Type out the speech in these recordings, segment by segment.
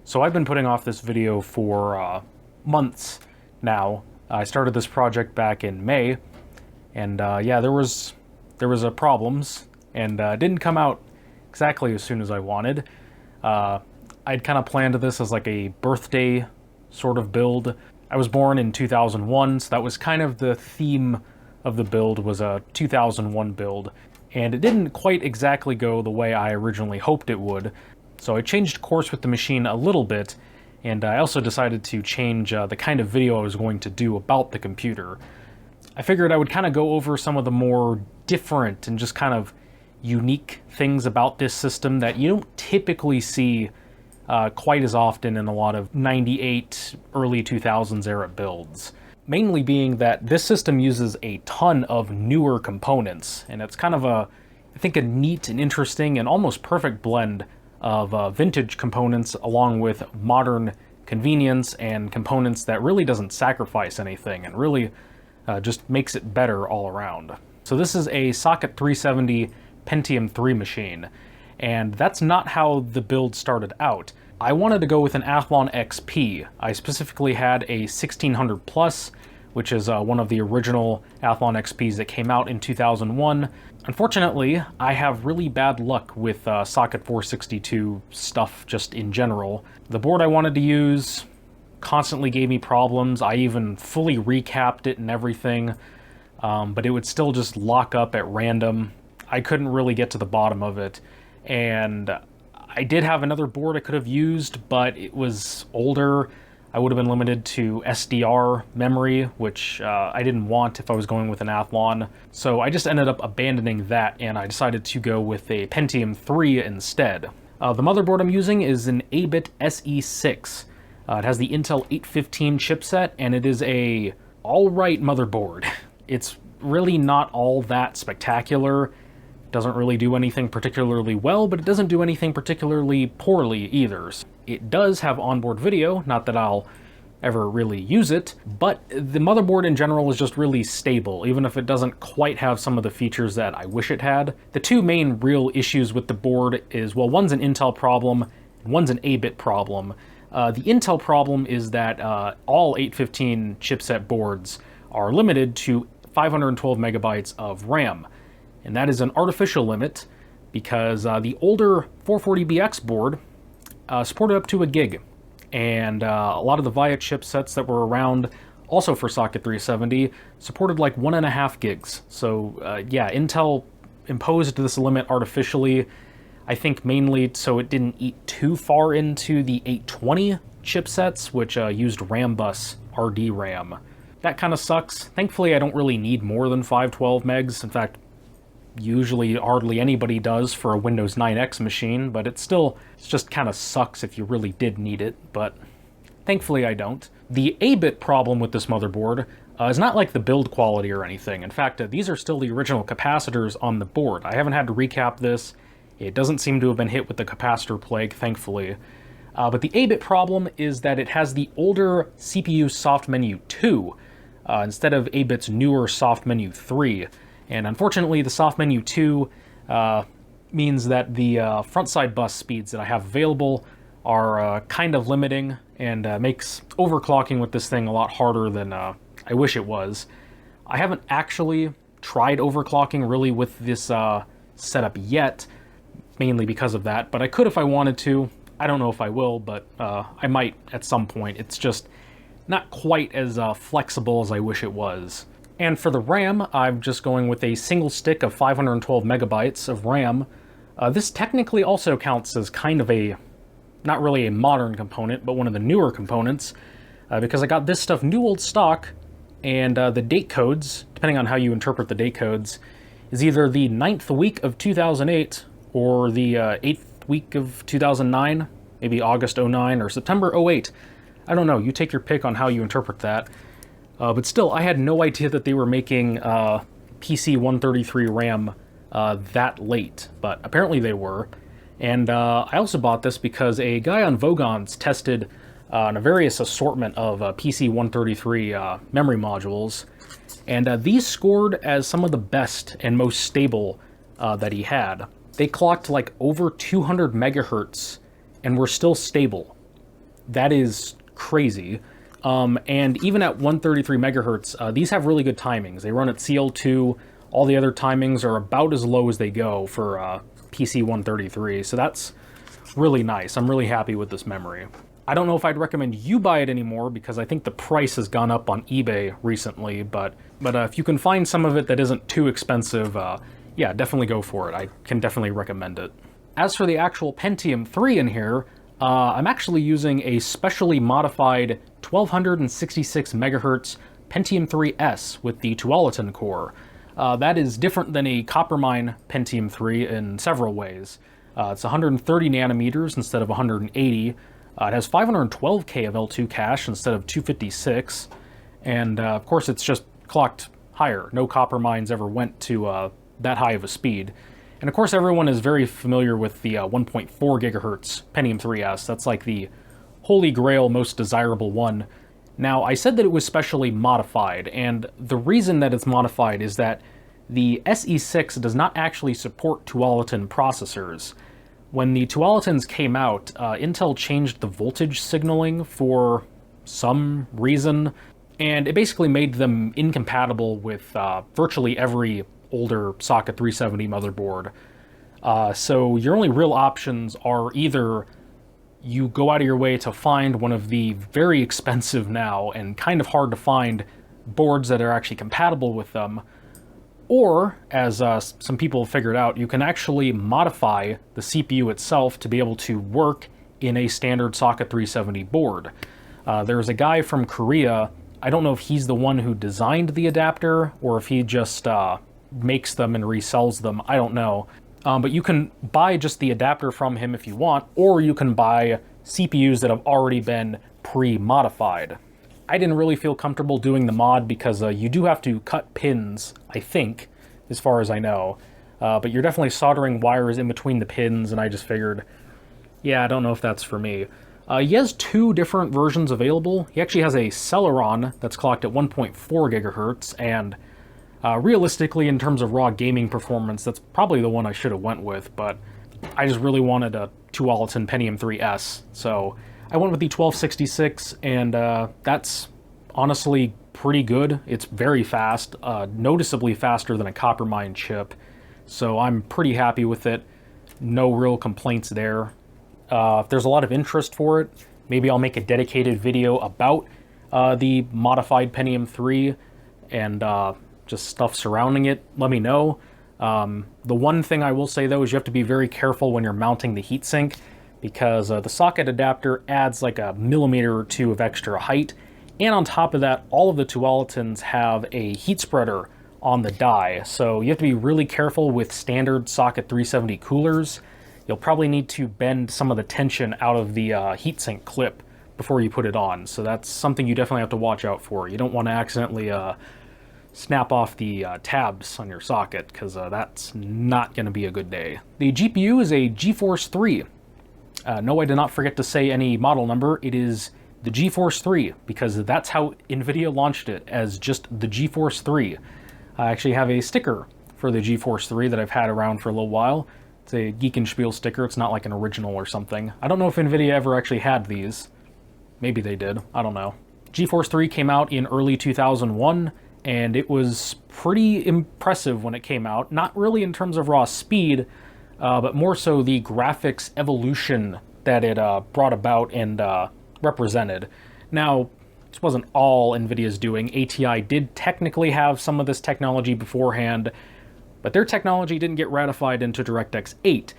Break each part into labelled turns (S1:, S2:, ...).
S1: So I've been putting off this video for months now. I started this project back in May, and yeah, there was problems, and didn't come out exactly as soon as I wanted. I'd kind of planned this as like a birthday sort of build. I was born in 2001, so that was kind of the theme of the build, was a 2001 build, and it didn't quite exactly go the way I originally hoped it would. So I changed course with the machine a little bit, and I also decided to change the kind of video I was going to do about the computer. I figured I would kind of go over some of the more different and just kind of unique things about this system that you don't typically see quite as often in a lot of 98, early 2000s era builds. Mainly being that this system uses a ton of newer components, and it's kind of I think a neat and interesting and almost perfect blend of vintage components along with modern convenience and components that really doesn't sacrifice anything and really just makes it better all around. So this is a socket 370 Pentium 3 machine, and that's not how the build started out. I wanted to go with an Athlon XP. I specifically had a 1600 Plus, which is one of the original Athlon XPs that came out in 2001. Unfortunately, I have really bad luck with socket 462 stuff just in general. The board I wanted to use constantly gave me problems. I even fully recapped it and everything, but it would still just lock up at random. I couldn't really get to the bottom of it, and I did have another board I could have used, but it was older. I would have been limited to SDR memory, which I didn't want if I was going with an Athlon. So I just ended up abandoning that, and I decided to go with a Pentium 3 instead. The motherboard I'm using is an Abit SE6. It has the Intel 815 chipset, and it is a alright motherboard. It's really not all that spectacular. Doesn't really do anything particularly well, but it doesn't do anything particularly poorly either. It does have onboard video, not that I'll ever really use it, but the motherboard in general is just really stable, even if it doesn't quite have some of the features that I wish it had. The two main real issues with the board is, well, one's an Intel problem, and one's an Abit problem. The Intel problem is that all 815 chipset boards are limited to 512 megabytes of RAM. And that is an artificial limit because the older 440BX board supported up to a gig. And a lot of the VIA chipsets that were around, also for socket 370, supported like 1.5 gigs. So yeah, Intel imposed this limit artificially, I think mainly so it didn't eat too far into the 820 chipsets, which used RAM bus RDRAM. That kind of sucks. Thankfully, I don't really need more than 512 megs. In fact, usually hardly anybody does for a Windows 9X machine, but it just kind of sucks if you really did need it, but thankfully I don't. The Abit problem with this motherboard is not like the build quality or anything. In fact, these are still the original capacitors on the board. I haven't had to recap this. It doesn't seem to have been hit with the capacitor plague, thankfully. But the Abit problem is that it has the older CPU soft menu 2 instead of Abit's newer soft menu 3. And unfortunately, the soft menu 2 means that the front side bus speeds that I have available are kind of limiting, and makes overclocking with this thing a lot harder than I wish it was. I haven't actually tried overclocking really with this setup yet, mainly because of that, but I could if I wanted to. I don't know if I will, but I might at some point. It's just not quite as flexible as I wish it was. And for the RAM, I'm just going with a single stick of 512 megabytes of RAM. This technically also counts as kind of not really a modern component, but one of the newer components, because I got this stuff new old stock, and the date codes, depending on how you interpret the date codes, is either the 9th week of 2008 or the 8th week of 2009, maybe August 09 or September 08. I don't know, you take your pick on how you interpret that. But still, I had no idea that they were making PC 133 RAM that late, but apparently they were. And I also bought this because a guy on Vogons tested a various assortment of PC 133 memory modules, and these scored as some of the best and most stable that he had. They clocked like over 200 megahertz and were still stable. That is crazy. And even at 133 megahertz, these have really good timings. They run at CL2. All the other timings are about as low as they go for PC 133, so that's really nice. I'm really happy with this memory. I don't know if I'd recommend you buy it anymore because I think the price has gone up on eBay recently, but if you can find some of it that isn't too expensive, yeah, definitely go for it. I can definitely recommend it. As for the actual Pentium 3 in here, I'm actually using a specially modified 1266 megahertz Pentium III-S with the Tualatin core. That is different than a Coppermine Pentium 3 in several ways. It's 130 nanometers instead of 180. It has 512K of L2 cache instead of 256. And of course it's just clocked higher. No Coppermines ever went to that high of a speed. And of course everyone is very familiar with the 1.4 gigahertz Pentium III-S. That's like the holy grail, most desirable one. Now, I said that it was specially modified, and the reason that it's modified is that the SE6 does not actually support Tualatin processors. When the Tualatins came out, Intel changed the voltage signaling for some reason, and it basically made them incompatible with virtually every older Socket 370 motherboard. So your only real options are either you go out of your way to find one of the very expensive now and kind of hard to find boards that are actually compatible with them, or, as some people have figured out, you can actually modify the CPU itself to be able to work in a standard Socket 370 board. There's a guy from Korea, I don't know if he's the one who designed the adapter or if he just makes them and resells them, I don't know. But you can buy just the adapter from him if you want, or you can buy CPUs that have already been pre-modified. I didn't really feel comfortable doing the mod because you do have to cut pins, I think, as far as I know. But you're definitely soldering wires in between the pins, and I just figured, yeah, I don't know if that's for me. He has two different versions available. He actually has a Celeron that's clocked at 1.4 gigahertz, and realistically, in terms of raw gaming performance, that's probably the one I should have went with, but I just really wanted a Tualatin Pentium III-S, so I went with the 1266, and that's honestly pretty good. It's very fast, noticeably faster than a Coppermine chip, so I'm pretty happy with it. No real complaints there. If there's a lot of interest for it, maybe I'll make a dedicated video about the modified Pentium 3 and just stuff surrounding it. Let me know. The one thing I will say though is you have to be very careful when you're mounting the heatsink, because the socket adapter adds like a millimeter or two of extra height, and on top of that, all of the Tualatins have a heat spreader on the die, so you have to be really careful with standard Socket 370 coolers. You'll probably need to bend some of the tension out of the heatsink clip before you put it on, so that's something you definitely have to watch out for. You don't want to accidentally snap off the tabs on your socket, because that's not going to be a good day. The GPU is a GeForce 3. No, I did not forget to say any model number. It is the GeForce 3, because that's how Nvidia launched it, as just the GeForce 3. I actually have a sticker for the GeForce 3 that I've had around for a little while. It's a Geek and Spiel sticker. It's not like an original or something. I don't know if Nvidia ever actually had these. Maybe they did. I don't know. GeForce 3 came out in early 2001, and it was pretty impressive when it came out. Not really in terms of raw speed, but more so the graphics evolution that it brought about and represented. Now, this wasn't all Nvidia's doing. ATI did technically have some of this technology beforehand, but their technology didn't get ratified into DirectX 8.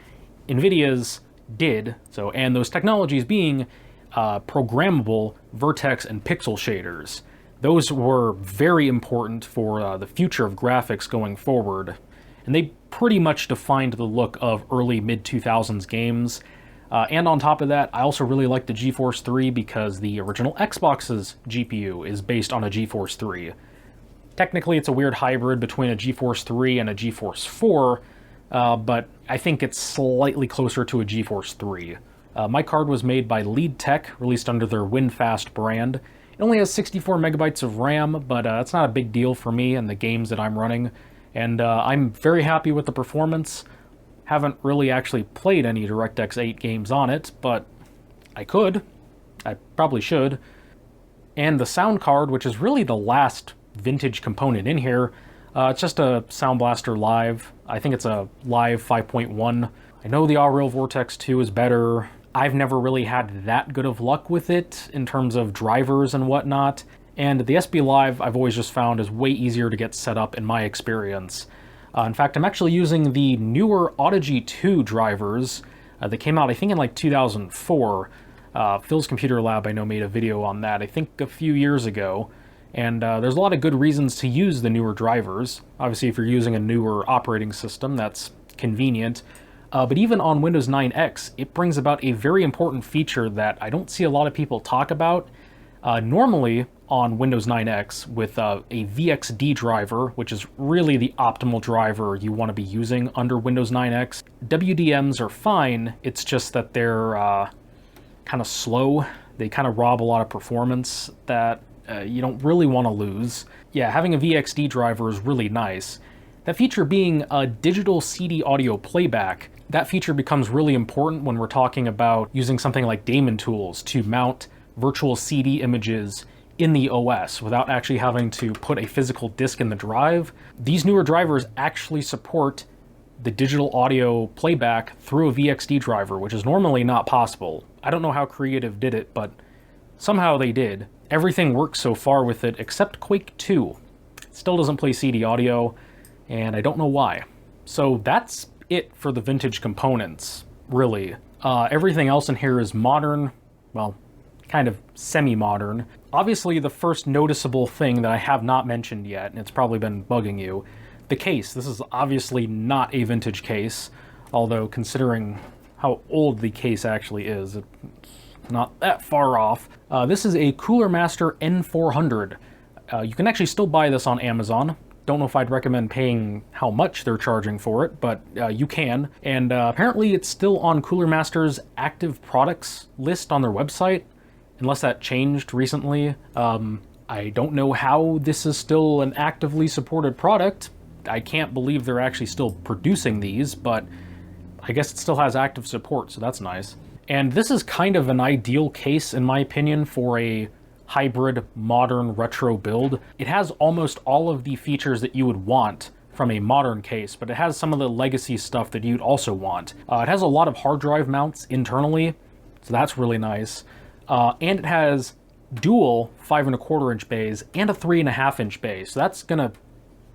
S1: Nvidia's did, so, and those technologies being programmable vertex and pixel shaders. Those were very important for the future of graphics going forward, and they pretty much defined the look of early mid-2000s games. And on top of that, I also really like the GeForce 3 because the original Xbox's GPU is based on a GeForce 3. Technically, it's a weird hybrid between a GeForce 3 and a GeForce 4, but I think it's slightly closer to a GeForce 3. My card was made by Lead Tech, released under their Winfast brand. It only has 64 megabytes of RAM, but it's not a big deal for me and the games that I'm running, and I'm very happy with the performance. Haven't really actually played any DirectX 8 games on it, but I could. I probably should. And the sound card, which is really the last vintage component in here, it's just a Sound Blaster Live. I think it's a Live 5.1. I know the Aureal Vortex 2 is better. I've never really had that good of luck with it in terms of drivers and whatnot. And the SB Live I've always just found is way easier to get set up in my experience. In fact, I'm actually using the newer Audigy 2 drivers that came out, I think, in like 2004. Phil's Computer Lab, I know, made a video on that, I think a few years ago. And there's a lot of good reasons to use the newer drivers. Obviously, if you're using a newer operating system, that's convenient. But even on Windows 9X, it brings about a very important feature that I don't see a lot of people talk about. Normally, on Windows 9X, with a VXD driver, which is really the optimal driver you want to be using under Windows 9X, WDMs are fine, it's just that they're kind of slow. They kind of rob a lot of performance that you don't really want to lose. Yeah, having a VXD driver is really nice. That feature being a digital CD audio playback, that feature becomes really important when we're talking about using something like daemon tools to mount virtual CD images in the OS without actually having to put a physical disk in the drive. These newer drivers actually support the digital audio playback through a VXD driver, which is normally not possible. I don't know how Creative did it, but somehow they did. Everything works so far with it except Quake 2. It still doesn't play CD audio, and I don't know why. So that's it for the vintage components, really. Everything else in here is modern, well, kind of semi-modern. Obviously, the first noticeable thing that I have not mentioned yet, and it's probably been bugging you, the case. This is obviously not a vintage case, although considering how old the case actually is, it's not that far off. This is a Cooler Master N400. You can actually still buy this on Amazon. Don't know if I'd recommend paying how much they're charging for it, but you can. And apparently it's still on Cooler Master's active products list on their website, unless that changed recently. I don't know how this is still an actively supported product. I can't believe they're actually still producing these, but I guess it still has active support, so that's nice. And this is kind of an ideal case, in my opinion, for a hybrid, modern, retro build. It has almost all of the features that you would want from a modern case, but it has some of the legacy stuff that you'd also want. It has a lot of hard drive mounts internally, so that's really nice. And it has dual 5¼ inch bays and a 3½ inch bay, so that's gonna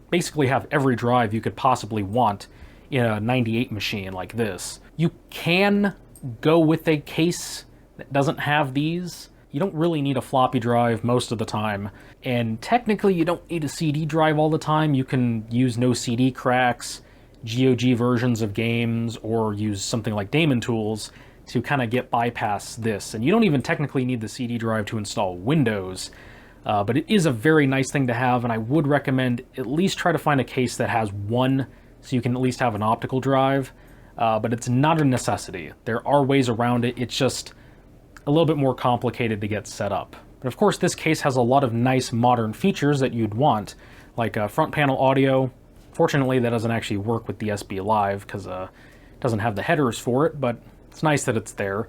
S1: basically have every drive you could possibly want in a 98 machine like this. You can go with a case that doesn't have these. You don't really need a floppy drive most of the time, and technically you don't need a CD drive all the time. You can use no CD cracks, GOG versions of games, or use something like daemon tools to kind of get bypass this. And you don't even technically need the CD drive to install Windows, but it is a very nice thing to have, and I would recommend at least try to find a case that has one, so you can at least have an optical drive, but it's not a necessity. There are ways around it, it's just a little bit more complicated to get set up. But of course this case has a lot of nice modern features that you'd want, like front panel audio. Fortunately that doesn't actually work with the SB Live because it doesn't have the headers for it, but it's nice that it's there.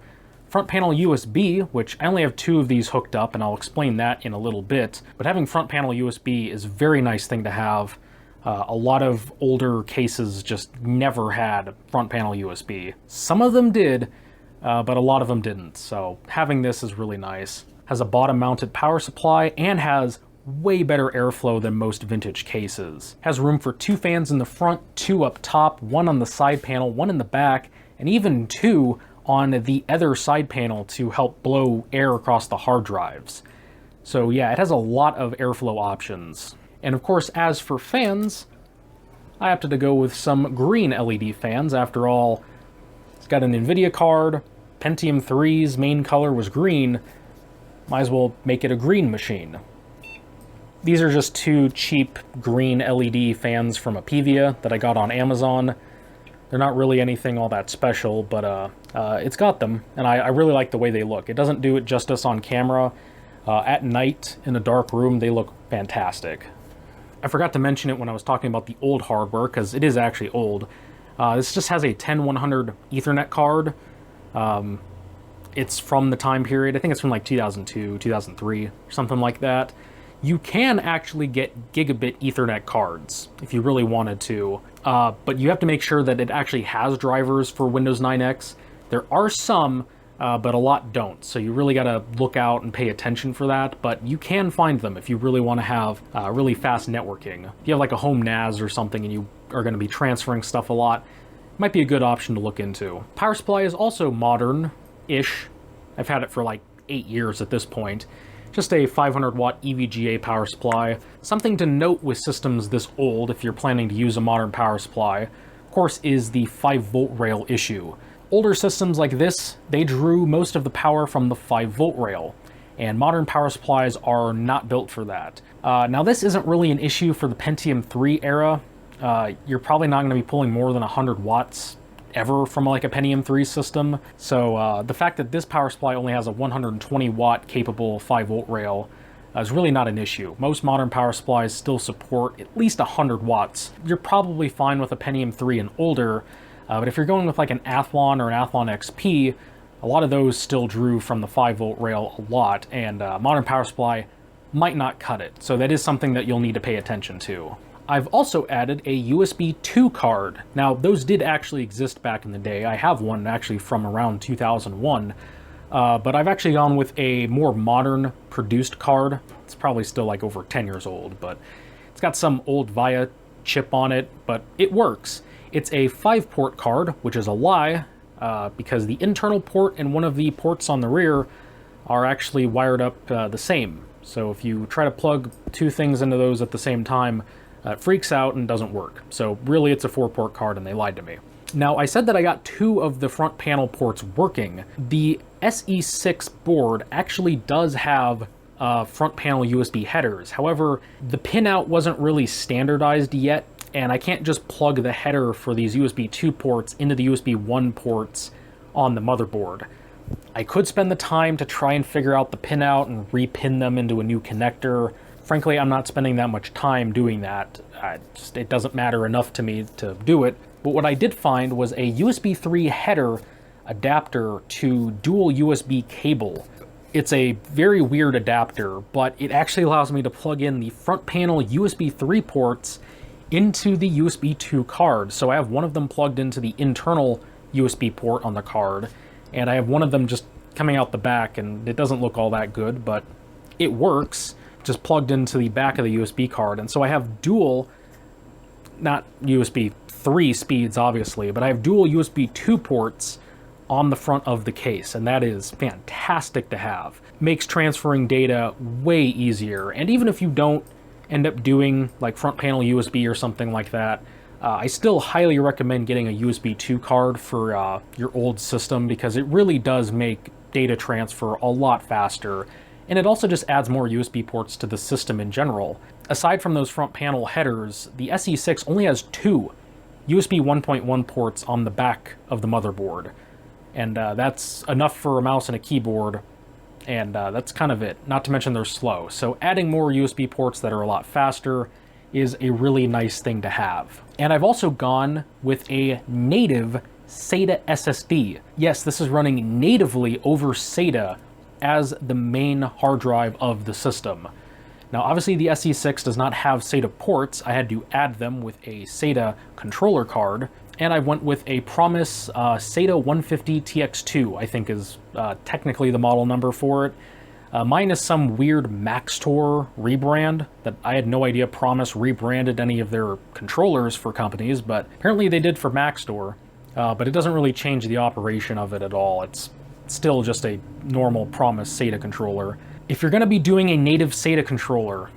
S1: Front panel USB, which I only have 2 of these hooked up, and I'll explain that in a little bit, but having front panel USB is a very nice thing to have. A lot of older cases just never had front panel USB. Some of them did, but a lot of them didn't, so having this is really nice. Has a bottom mounted power supply and has way better airflow than most vintage cases. Has room for 2 fans in the front, 2 up top, 1 on the side panel, 1 in the back, and even 2 on the other side panel to help blow air across the hard drives. So yeah, it has a lot of airflow options. And of course, as for fans, I opted to go with some green LED fans. After all, it's got an Nvidia card, Pentium 3's main color was green, might as well make it a green machine. These are just 2 cheap green LED fans from Apivia that I got on Amazon. They're not really anything all that special, but it's got them, and I really like the way they look. It doesn't do it justice on camera. At night, in a dark room, they look fantastic. I forgot to mention it when I was talking about the old hardware, because it is actually old. This just has a 10100 Ethernet card. it's from the time period, I think it's from like 2002, 2003, or something like that. You can actually get gigabit Ethernet cards if you really wanted to, but you have to make sure that it actually has drivers for Windows 9X. There are some, but a lot don't, so you really gotta look out and pay attention for that, but you can find them if you really want to have really fast networking. If you have like a home NAS or something and you are going to be transferring stuff a lot, it might be a good option to look into. Power supply is also modern-ish. I've had it for like 8 years at this point. Just a 500 watt EVGA power supply. Something to note with systems this old, if you're planning to use a modern power supply, of course, is the 5-volt rail issue. Older systems like this, they drew most of the power from the 5-volt rail, and modern power supplies are not built for that. Now, this isn't really an issue for the Pentium III era. You're probably not going to be pulling more than 100 watts ever from like a Pentium III system, so the fact that this power supply only has a 120 watt capable 5-volt rail is really not an issue. Most modern power supplies still support at least 100 watts. You're probably fine with a Pentium III and older, but if you're going with like an Athlon or an Athlon XP, a lot of those still drew from the 5-volt rail a lot, and modern power supply might not cut it, so that is something that you'll need to pay attention to. I've also added a USB 2 card. Now, those did actually exist back in the day. I have one actually from around 2001, but I've actually gone with a more modern produced card. It's probably still like over 10 years old, but it's got some old VIA chip on it, but it works. It's a 5-port card, which is a lie, because the internal port and one of the ports on the rear are actually wired up the same. So if you try to plug two things into those at the same time, it freaks out and doesn't work. So really it's a 4-port card and they lied to me. Now, I said that I got 2 of the front panel ports working. The SE6 board actually does have front panel USB headers. However, the pinout wasn't really standardized yet, and I can't just plug the header for these USB 2 ports into the USB 1 ports on the motherboard. I could spend the time to try and figure out the pinout and repin them into a new connector. Frankly, I'm not spending that much time doing that. It doesn't matter enough to me to do it. But what I did find was a USB 3 header adapter to dual USB cable. It's a very weird adapter, but it actually allows me to plug in the front panel USB 3 ports into the USB 2 card. So I have one of them plugged into the internal USB port on the card, and I have one of them just coming out the back, and it doesn't look all that good, but it works. Just plugged into the back of the USB card, and so I have dual, not USB 3 speeds obviously, but I have dual USB 2 ports on the front of the case, and that is fantastic to have. Makes transferring data way easier, and even if you don't end up doing like front panel USB or something like that, I still highly recommend getting a USB 2 card for your old system, because it really does make data transfer a lot faster. And it also just adds more USB ports to the system in general. Aside from those front panel headers, the SE6 only has 2 USB 1.1 ports on the back of the motherboard. And that's enough for a mouse and a keyboard, and that's kind of it. Not to mention they're slow. So adding more USB ports that are a lot faster is a really nice thing to have. And I've also gone with a native SATA SSD. Yes, this is running natively over SATA as the main hard drive of the system. Now, obviously the SE6 does not have SATA ports. I had to add them with a SATA controller card, and I went with a Promise SATA150 TX2, I think is technically the model number for it. Mine is some weird Maxtor rebrand that I had no idea Promise rebranded any of their controllers for companies, but apparently they did for Maxtor, but it doesn't really change the operation of it at all. It's still just a normal Promise SATA controller. If you're going to be doing a native SATA controller,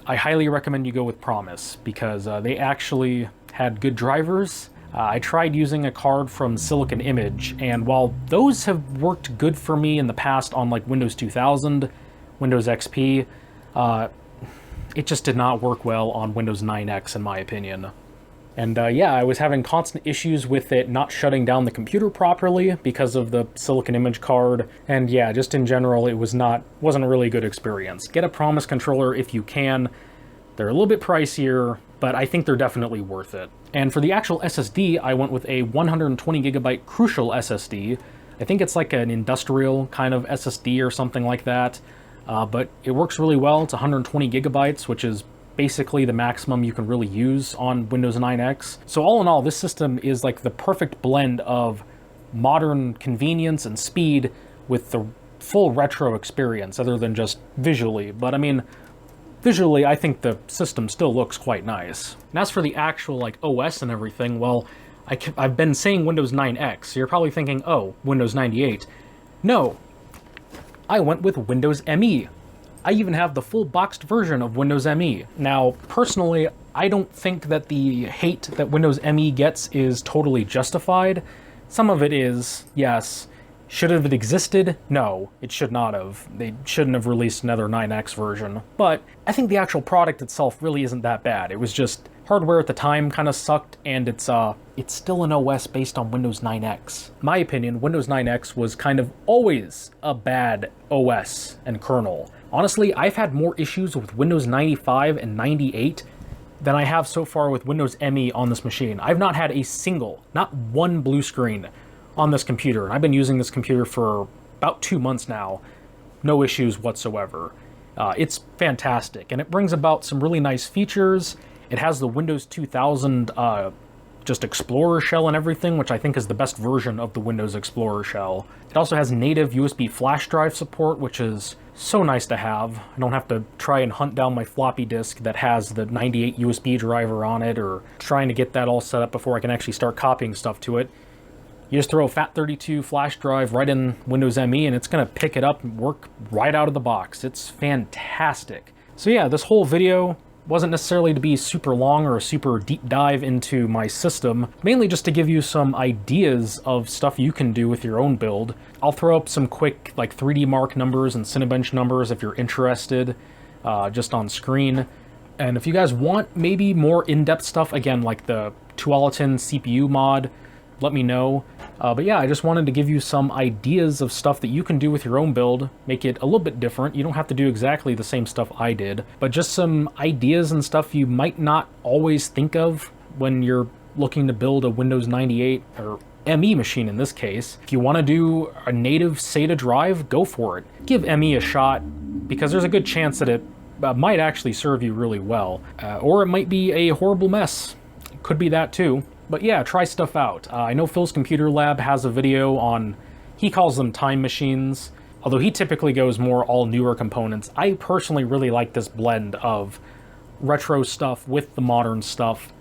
S1: I highly recommend you go with Promise, because they actually had good drivers. I tried using a card from Silicon Image, and while those have worked good for me in the past on like Windows 2000, Windows XP, it just did not work well on Windows 9X in my opinion. And yeah, I was having constant issues with it not shutting down the computer properly because of the Silicon Image card. And yeah, just in general, it wasn't a really good experience. Get a Promise controller if you can. They're a little bit pricier, but I think they're definitely worth it. And for the actual SSD, I went with a 120GB Crucial SSD. I think it's like an industrial kind of SSD or something like that, but it works really well. It's 120 gigabytes, which is basically the maximum you can really use on Windows 9X. So all in all, this system is like the perfect blend of modern convenience and speed with the full retro experience, other than just visually. But I mean, visually, I think the system still looks quite nice. And as for the actual like OS and everything, well, I've been saying Windows 9X, so you're probably thinking, oh, Windows 98. No, I went with Windows ME. I even have the full boxed version of Windows ME. Now, personally, I don't think that the hate that Windows ME gets is totally justified. Some of it is, yes. Should have it existed? No, it should not have. They shouldn't have released another 9X version. But I think the actual product itself really isn't that bad. It was just hardware at the time kind of sucked, and it's still an OS based on Windows 9X. In my opinion, Windows 9X was kind of always a bad OS and kernel. Honestly, I've had more issues with Windows 95 and 98 than I have so far with Windows ME on this machine. I've not had a single, not one blue screen on this computer, and I've been using this computer for about 2 months now. No issues whatsoever. It's fantastic, and it brings about some really nice features. It has the Windows 2000 just Explorer shell and everything, which I think is the best version of the Windows Explorer shell. It also has native USB flash drive support, which is so nice to have. I don't have to try and hunt down my floppy disk that has the 98 USB driver on it, or trying to get that all set up before I can actually start copying stuff to it. You just throw a FAT32 flash drive right in Windows ME, and it's going to pick it up and work right out of the box. It's fantastic. So yeah, this whole video wasn't necessarily to be super long or a super deep dive into my system, mainly just to give you some ideas of stuff you can do with your own build. I'll throw up some quick like 3D Mark numbers and Cinebench numbers if you're interested, just on screen. And if you guys want maybe more in-depth stuff, again, like the Tualatin CPU mod, let me know. But yeah, I just wanted to give you some ideas of stuff that you can do with your own build, make it a little bit different. You don't have to do exactly the same stuff I did, but just some ideas and stuff you might not always think of when you're looking to build a Windows 98 or ME machine in this case. If you want to do a native SATA drive, go for it. Give ME a shot, because there's a good chance that it might actually serve you really well. Or it might be a horrible mess. It could be that too. But yeah, try stuff out. I know Phil's Computer Lab has a video on, he calls them time machines, although he typically goes more all newer components. I personally really like this blend of retro stuff with the modern stuff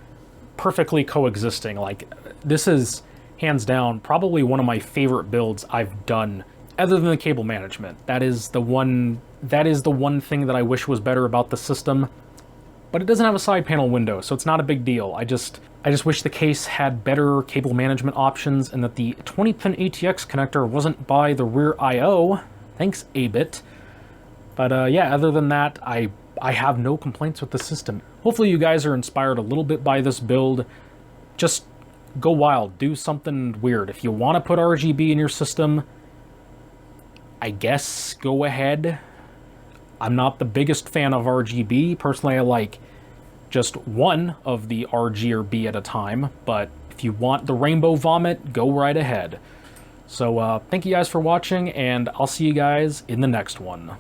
S1: perfectly coexisting. Like, this is, hands down, probably one of my favorite builds I've done, other than the cable management. That is the one thing that I wish was better about the system. But it doesn't have a side panel window, so it's not a big deal. I just wish the case had better cable management options, and that the 20-pin ATX connector wasn't by the rear I/O. Thanks, Abit. But yeah, other than that, I have no complaints with the system. Hopefully you guys are inspired a little bit by this build. Just go wild, do something weird. If you want to put RGB in your system, I guess go ahead. I'm not the biggest fan of RGB. Personally, I like just one of the RG or B at a time, but if you want the rainbow vomit, go right ahead. So thank you guys for watching, and I'll see you guys in the next one.